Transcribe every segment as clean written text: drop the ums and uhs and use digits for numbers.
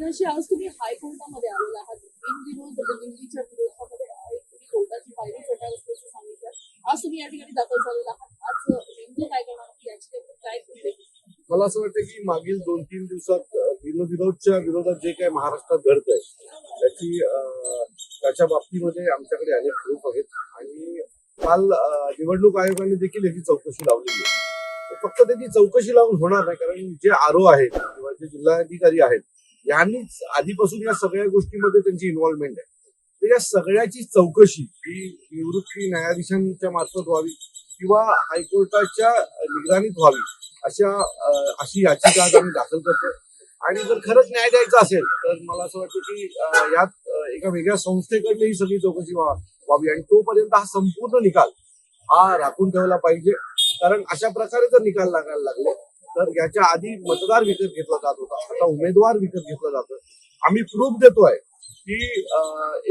अविनाशी आज तुम्ही हायकोर्टामध्ये आलेला आहात. बिनविरोध दिल्लीच्या विरोधामध्ये तुम्ही कोर्टाची पायरी चढणार असल्याचं सांगितलं. आज तुम्ही या ठिकाणी दाखल झालेला आहात. आज नेमकं काय करणार, याची काय केले? मला असं वाटतं की मागील 2-3 दिवसात बिनविरोधच्या विरोधात जे काही महाराष्ट्रात घडतंय त्याच्या बाबतीमध्ये आमच्याकडे अनेक प्रूफ आहेत आणि काल निवडणूक आयोगाने देखील याची चौकशी लावलेली आहे. फक्त त्याची चौकशी लावून होणार नाही, कारण जे आरओ आहेत किंवा जे जिल्हाधिकारी आहेत यांनीच आधीपासून या सगळ्या गोष्टीमध्ये त्यांची इन्व्हॉल्वमेंट आहे. तर या सगळ्याची चौकशी ही निवृत्ती न्यायाधीशांच्या मार्फत व्हावी किंवा हायकोर्टाच्या निगराणीत व्हावी अशी याचिका आज आम्ही दाखल करतो. आणि जर खरंच न्याय द्यायचा असेल तर मला असं वाटतं की यात एका वेगळ्या संस्थेकडे ही सगळी चौकशी व्हावी आणि तोपर्यंत हा संपूर्ण निकाल हा राखून ठेवला पाहिजे. कारण अशा प्रकारे जर निकाल लागायला लागले तर याच्या आधी मतदार विकत घेतला जात होता, आता उमेदवार विकत घेतलं जातं. आम्ही प्रूफ देतोय की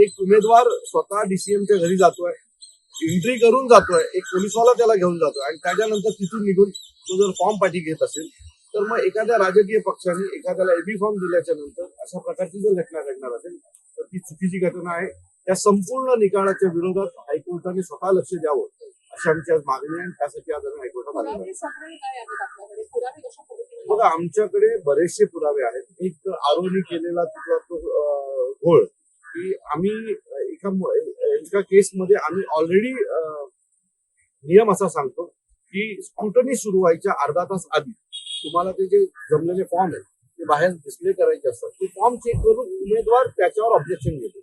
एक उमेदवार स्वतः डीसीएमच्या घरी जातोय, एंट्री करून जातोय, एक पोलिसवाला त्याला घेऊन जातोय आणि त्याच्यानंतर तिथून निघून तो जर फॉर्म पाठी घेत असेल तर मग एखाद्या राजकीय पक्षाने एखाद्याला एबी फॉर्म दिल्याच्या नंतर अशा प्रकारची जर घटना घडणार असेल तर ती चुकीची घटना आहे. या संपूर्ण निकालाच्या विरोधात हायकोर्टाने स्वतः लक्ष द्यावं अशी आमची आज मागणी आहे. त्यासाठी आज आम्ही हायकोर्टात आलेलो आहे. बघा, आमच्याकडे बरेचसे पुरावे आहेत. एक आरोनी केलेला तिथला तो घोळ की आम्ही एका केसमध्ये आम्ही ऑलरेडी नियम असा सांगतो की स्क्रुटनी सुरू व्हायच्या अर्धा तास आधी तुम्हाला ते जे जमलेले फॉर्म आहेत ते बाहेर डिस्प्ले करायचे असतात. ते फॉर्म चेक करून उमेदवार त्याच्यावर ऑब्जेक्शन घेतो.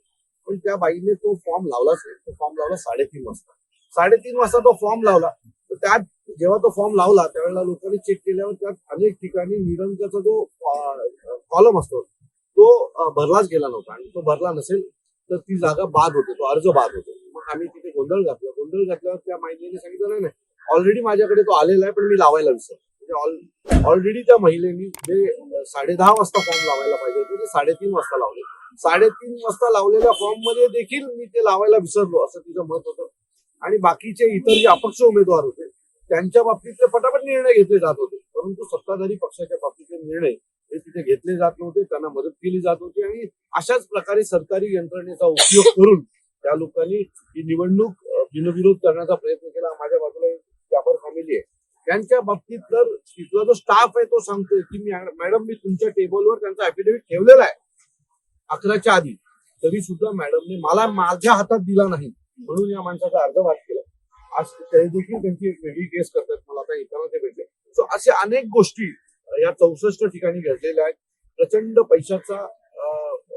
पण त्या बाईने तो फॉर्म लावलाच नाही. तो फॉर्म लावला 3:30 वाजता. 3:30 वाजता तो फॉर्म लावला. तर त्यात जेव्हा तो फॉर्म लावला त्यावेळेला लोकांनी चेक केल्यावर त्यात अनेक ठिकाणी निरंकाचा जो कॉलम असतो तो भरलाच गेला नव्हता आणि तो भरला नसेल तर ती जागा बाद होते, तो अर्ज बाद होतो. मग आम्ही तिथे गोंधळ घातल्यावर त्या महिलेने सांगितलं नाही ऑलरेडी माझ्याकडे तो आलेला आहे पण मी लावायला विसरलो. म्हणजे ऑलरेडी त्या महिलेनी जे 10:30 वाजता फॉर्म लावायला पाहिजे होते ते 3:30 वाजता लावले. 3:30 वाजता लावलेल्या फॉर्म मध्ये देखील मी ते लावायला विसरलो असं तिचं मत होतं. आणि बाकीचे इतर जे अपक्ष उमेदवार होते त्यांच्या बाबतीतले पटापट निर्णय घेतले जात होते, परंतु सत्ताधारी पक्षाच्या बाबतीतले निर्णय हे तिथे घेतले जात नव्हते, त्यांना मदत केली जात होती. आणि अशाच प्रकारे सरकारी यंत्रणेचा उपयोग करून त्या लोकांनी ही निवडणूक बिनविरोध करण्याचा प्रयत्न केला. माझ्या बाजूला जाफर फॅमिली आहे, त्यांच्या बाबतीत तर तिथला जो स्टाफ आहे तो सांगतोय की मॅडम मी तुमच्या टेबलवर त्यांचा ऍफिडेव्हिट ठेवलेला आहे 11च्या आधी, तरी सुद्धा मॅडमने मला माझ्या हातात दिला नाही म्हणून या माणसाचा अर्ज बाद केला. आज ते देखील त्यांची एक वेगळी केस करतात. मला आता येताना ते भेटले. सो अशा अनेक गोष्टी या 64 ठिकाणी घडलेल्या आहेत. प्रचंड पैशाचा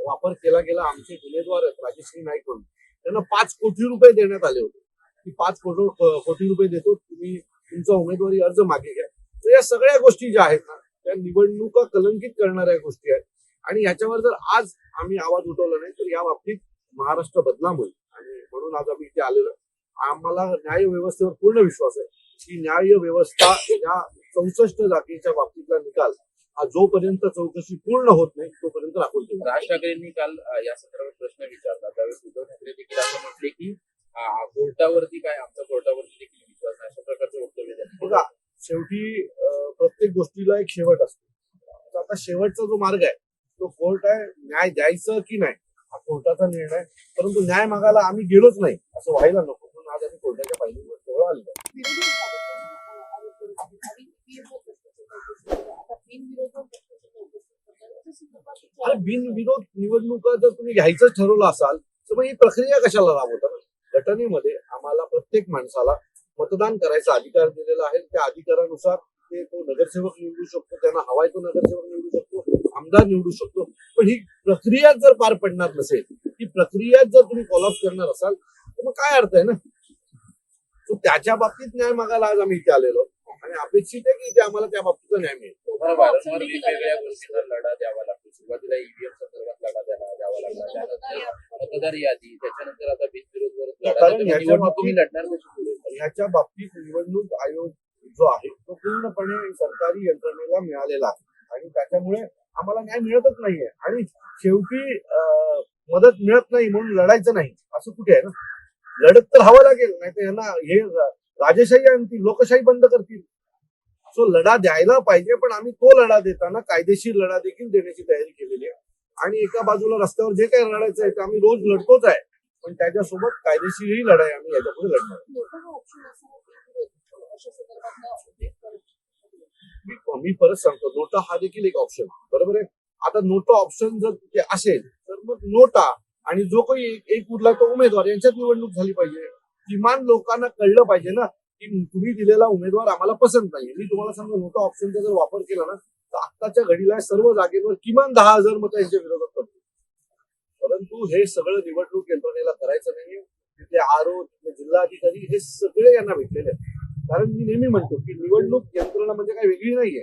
वापर केला गेला. आमचे उमेदवार आहेत राजश्री नाईक म्हणून, त्यांना 5 कोटी रुपये देण्यात आले होते की 5 कोटी रुपये देतो, तुम्ही तुमचा उमेदवारी अर्ज मागे घ्या. तर या सगळ्या गोष्टी ज्या आहेत ना त्या निवडणुका कलंकित करणाऱ्या गोष्टी आहेत. आणि ह्याच्यावर जर आज आम्ही आवाज उठवला नाही तर या बाबतीत महाराष्ट्र बदनाम होईल. आणि म्हणून आज आम्ही इथे आलेलो. आम्हाला न्याय व्यवस्थेवर पूर्ण विश्वास आहे की न्याय व्यवस्था या 64 जागेच्या बाबतीतला निकाल हा जोपर्यंत चौकशी पूर्ण होत नाही तोपर्यंत राखून ठेवू. राज ठाकरेंनी काल या संदर्भात प्रश्न विचारला, त्यावेळेस उद्धव ठाकरे देखील असं म्हटले की कोर्टावरती काय आमचा कोर्टावरती देखील विश्वास नाही, अशा प्रकारचं वक्तव्य द्या. बघा, शेवटी प्रत्येक गोष्टीला एक शेवट असतो. आता शेवटचा जो मार्ग आहे तो कोर्ट आहे. न्याय द्यायचं की नाही हा कोर्टाचा निर्णय, परंतु न्याय मागायला आम्ही गेलोच नाही असं व्हायला नको म्हणून आज आम्ही कोर्टाच्या पायरीवर आलेलो. बिनविरोध निवडणुका जर तुम्ही घ्यायचं ठरवलं असाल तर मग ही प्रक्रिया कशाला राबवतात? घटनेमध्ये आम्हाला प्रत्येक माणसाला मतदान करायचा अधिकार दिलेला आहे. त्या अधिकारानुसार तो नगरसेवक निवडू शकतो, त्यांना हवाय तो नगरसेवक निवडू शकतो, आमदार निवडू शकतो. पण ही प्रक्रिया जर पार पडणार नसेल, ही प्रक्रिया जर तुम्ही फॉलोअप करणार असाल तर मग काय अर्थ आहे ना? तो त्याच्या बाबतीत न्याय मागायला आज आम्ही इथे आलेलो आणि अपेक्षित आहे की इथे आम्हाला त्या बाबतीचा न्याय मिळेल. वारंवार वेगवेगळ्या गोष्टींना लढा द्यावा लागतो. सुरुवातीला ईव्हीएम संदर्भात लढा द्यावा लागला, त्यानंतर मतदार यादी, त्याच्यानंतर आता बिनविरोध तुम्ही लढणार कशी? ह्याच्या बाबतीत निवडणूक आयोग जो आहे तो पूर्णपणे सरकारी यंत्रणेला मिळालेला आहे आणि त्याच्यामुळे आम्हाला न्याय मिळतच नाहीये. आणि शेवटी मदत मिळत नाही म्हणून लढायचं नाही असं कुठे आहे ना? लढत तर हवं लागेल, नाही तर यांना हे राजेशाही आणतील, लोकशाही बंद करतील. सो लढा द्यायला पाहिजे, पण आम्ही तो लढा देताना कायदेशीर लढा देखील देण्याची तयारी केलेली आहे. आणि एका बाजूला रस्त्यावर जे काही लढायचं आहे ते आम्ही रोज लढतोच आहे, पण त्याच्यासोबत कायदेशीरही लढाई आम्ही याच्यापुढे लढणार. नोटा हा ऑप्शन असताना बिनविरोध अशा संदर्भातला उल्लेख करत मी परत सांगतो, नोटा हा देखील एक ऑप्शन, बरोबर आहे. आता नोटा ऑप्शन जर ते असेल तर मग नोटा आणि जो काही एक उरला तो उमेदवार यांच्यात निवडणूक झाली पाहिजे. किमान लोकांना कळलं पाहिजे ना की तुम्ही दिलेला उमेदवार आम्हाला पसंत नाही. मी तुम्हाला सांगतो, नोटा ऑप्शनचा जर वापर केला ना तर आत्ताच्या घडीला सर्व जागेवर किमान 10,000 मतं यांच्या विरोधात पडतील. परंतु हे सगळं निवडणूक यंत्रणेला करायचं नाहीये. तिथले आरो, तिथले जिल्हाधिकारी हे सगळे यांना भेटलेले आहेत. कारण मी नेहमी म्हणतो की निवडणूक यंत्रणा म्हणजे काही वेगळी नाहीये.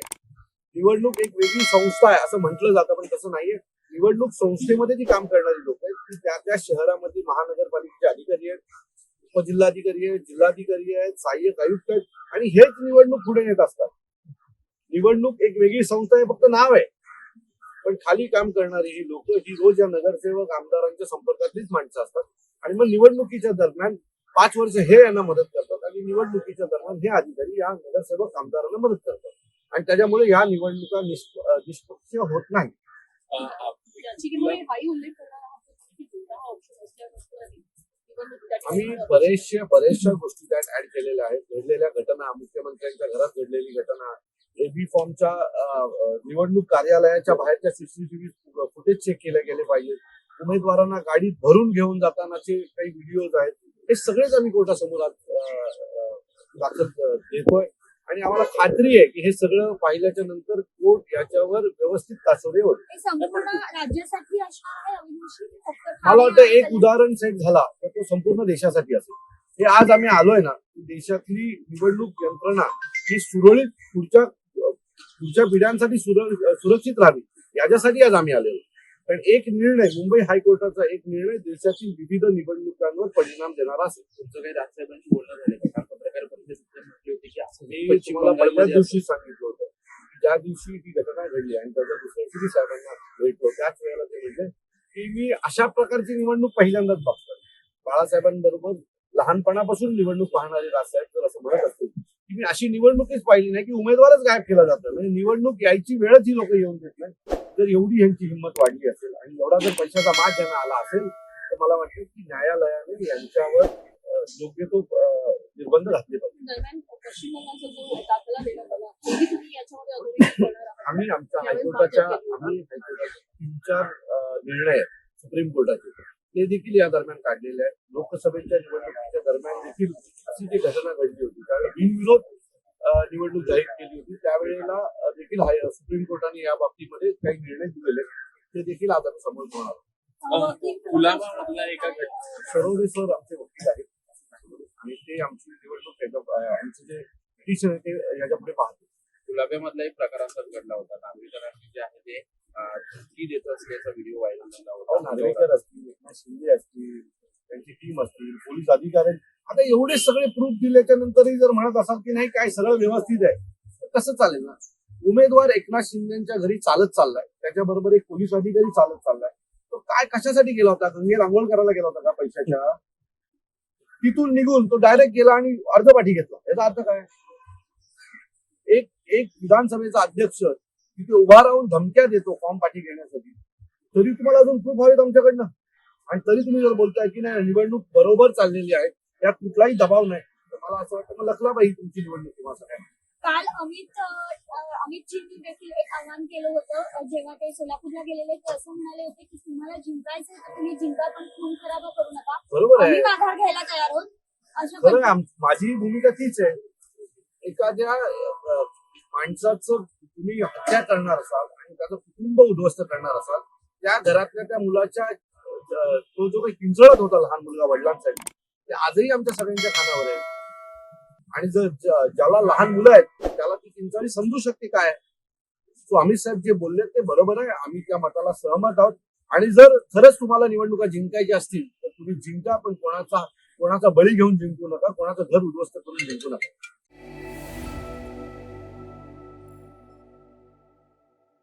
निवडणूक एक वेगळी संस्था आहे असं म्हटलं जातं, पण तसं नाहीये. निवडणूक संस्थेमध्ये जी काम करणारी लोक आहेत ती त्या त्या शहरामध्ये महानगरपालिकेचे अधिकारी आहेत, उपजिल्हाधिकारी आहेत, जिल्हाधिकारी आहेत, सहाय्यक आयुक्त आहेत आणि हेच निवडणूक पुढे नेत असतात. निवडणूक एक वेगळी संस्था आहे, फक्त नाव आहे, पण खाली काम करणारी ही लोक ही रोज या नगरसेवक आमदारांच्या संपर्कातलीच माणसं असतात. आणि मग निवडणुकीच्या दरम्यान 5 वर्ष हे यांना मदत करतात आणि निवडणुकीच्या दरम्यान हे अधिकारी या नगरसेवक आमदारांना मदत करतात आणि त्याच्यामुळे या निवडणुका निष्पक्ष होत नाही. याचिकेमध्ये हाही उल्लेख करणार आहात की नोटा हा ऑप्शन असल्यानंतर निवडणूक त्या आम्ही ठिकाणी बऱ्याचशा गोष्टी त्यात ऍड केलेल्या आहेत. घडलेल्या घटना, मुख्यमंत्र्यांच्या घरात घडलेली घटना, एबी फॉर्मच्या निवडणूक कार्यालयाच्या बाहेरच्या सीसीटीव्ही फुटेज चेक केले गेले पाहिजे. उमेदवारांना गाडीत भरून घेऊन जातानाचे काही व्हिडिओज आहेत, हे सगळेच आम्ही कोर्टासमोर दाखल देतोय आणि आम्हाला खात्री आहे की हे सगळं पाहिल्याच्या नंतर कोर्ट याच्यावर व्यवस्थित तासोरे होईल. हे संपूर्ण राज्यासाठी असणार आहे अविनाशी, की फक्त मला वाटतं ठाणे एक उदाहरण सेट झाला तर तो संपूर्ण देशासाठी असेल. हे आज आम्ही आलोय ना, देशातली निवडणूक यंत्रणा ही सुरळीत पुढच्या पिढ्यांसाठी सुरक्षित राहावी याच्यासाठी आज आम्ही आलेलो. पण एक निर्णय, मुंबई हायकोर्टाचा एक निर्णय देशातील विविध निवडणुकांवर परिणाम देणारा असेल. तुमचं काही राजसाहेबांशी बोलणं झालं का? काल पत्रकार परिषदेत म्हटली होती की असं मी पश्चिम तुम्हाला पहिल्याच बंगालमध्ये दिवशी सांगितलं होतं की ज्या दिवशी ही घटना घडली आणि त्याच्या दुसऱ्या दिवशी साहेबांना भेटलो त्याच वेळेला ते म्हणजे की मी अशा प्रकारची निवडणूक पहिल्यांदाच बघतो. बाळासाहेबांबरोबर लहानपणापासून निवडणूक पाहणारे राजसाहेब जर असं म्हणत असतील की मी अशी निवडणूकच पाहिली नाही की उमेदवारच गायब केला जातो, म्हणजे निवडणूक यायची वेळच ही लोक येऊन देत नाही. जर एवढी यांची हिंमत वाढली असेल आणि एवढा जर पैशाचा माज ज्यांना आला असेल तर मला वाटतं की न्यायालयाने यांच्यावर योग्य तो निर्बंध घातले पाहिजे. दरम्यान पश्चिम बंगालचा जो दाखला देण्यात आला तोही तुम्ही याच्यामध्ये अधोरेखित करणार आहात. आम्ही हायकोर्टाचे 3-4 निर्णय आहेत सुप्रीम कोर्टाचे ते देखील या दरम्यान काढलेले आहेत. लोकसभेच्या निवडणुकीच्या दरम्यान देखील अशी जी घटना घडली होती त्यावेळी बिनविरोध निवडणूक जाहीर केली होती, त्यावेळेला देखील सुप्रीम कोर्टाने या बाबतीमध्ये काही निर्णय दिलेले ते देखील आता समोर होणार. पुलावामधला एका सरोदे सर आमचे वकील आहेत आणि ते आमची निवडणूक आमचे जे पिटिशन आहे ते याच्यापुढे पाहतो. गुलाब्यामधला एक प्रकार असाच घडला होता. नागरिकांनी जे आहे ते धमकी देत असल्याचा व्हिडिओ व्हायरल झाला होता. नार्वेकर असतील, एकनाथ शिंदे असतील, त्यांची टीम असतील, पोलीस अधिकारी, आता एवढे सगळे प्रूफ दिल्याच्या नंतरही जर म्हणत असाल की नाही काय सगळं व्यवस्थित आहे तर कसं चालेल ना. उमेदवार एकनाथ शिंदेच्या घरी चालत चाललाय, त्याच्याबरोबर एक पोलीस अधिकारी चालत चाललाय, तो काय कशासाठी गेला होता? गंगेत आंघोळ करायला गेला होता का पैशाच्या? तिथून निघून तो डायरेक्ट गेला आणि अर्धपाठी घेतला. याचा अर्थ काय? एक विधानसभेचा अध्यक्ष तिथे उभा राहून धमक्या देतो फॉर्म पाठी घेण्यासाठी, तरी तुम्हाला अजून प्रूफ हवेत आमच्याकडनं आणि तरी तुम्ही जर बोलताय की नाही निवडणूक बरोबर चाललेली आहे, त्यात कुठलाही दबाव नाही, तर मला असं वाटतं मग लखला पाहिजे तुमची निवडणूक किंवा असं काय. काल अमितजींनी देखील एक आवाहन केलं होतं, जेव्हा ते सोलापूरला गेलेले ते असं म्हणाले होते की तुम्हाला जिंकायचं तर तुम्ही जिंका, पण खून खराबा करू नका, बरोबर आहे, आम्ही माघार घ्यायला तयार आहोत. अशा बरोबर आहे. माझी भूमिका तीच आहे. एखाद्या माणसाचं तुम्ही हत्या करणार असाल आणि त्याचं कुटुंब उद्ध्वस्त करणार असाल, त्या घरातल्या त्या मुलाच्या तो जो काही किंचळत होता लहान मुलगा वडिलांसाठी, ते आजही आमच्या सगळ्यांच्या कानावर आहे. आणि जर ज्याला लहान मुलं आहेत त्याला ती किंचाळी समजू शकते काय. सो अमित साहेब जे बोलले ते बरोबर आहे, आम्ही त्या मताला सहमत आहोत. आणि जर खरंच तुम्हाला निवडणुका जिंकायच्या असतील तर तुम्ही जिंका, पण कोणाचा बळी घेऊन जिंकू नका, कोणाचं घर उद्ध्वस्त करून जिंकू नका.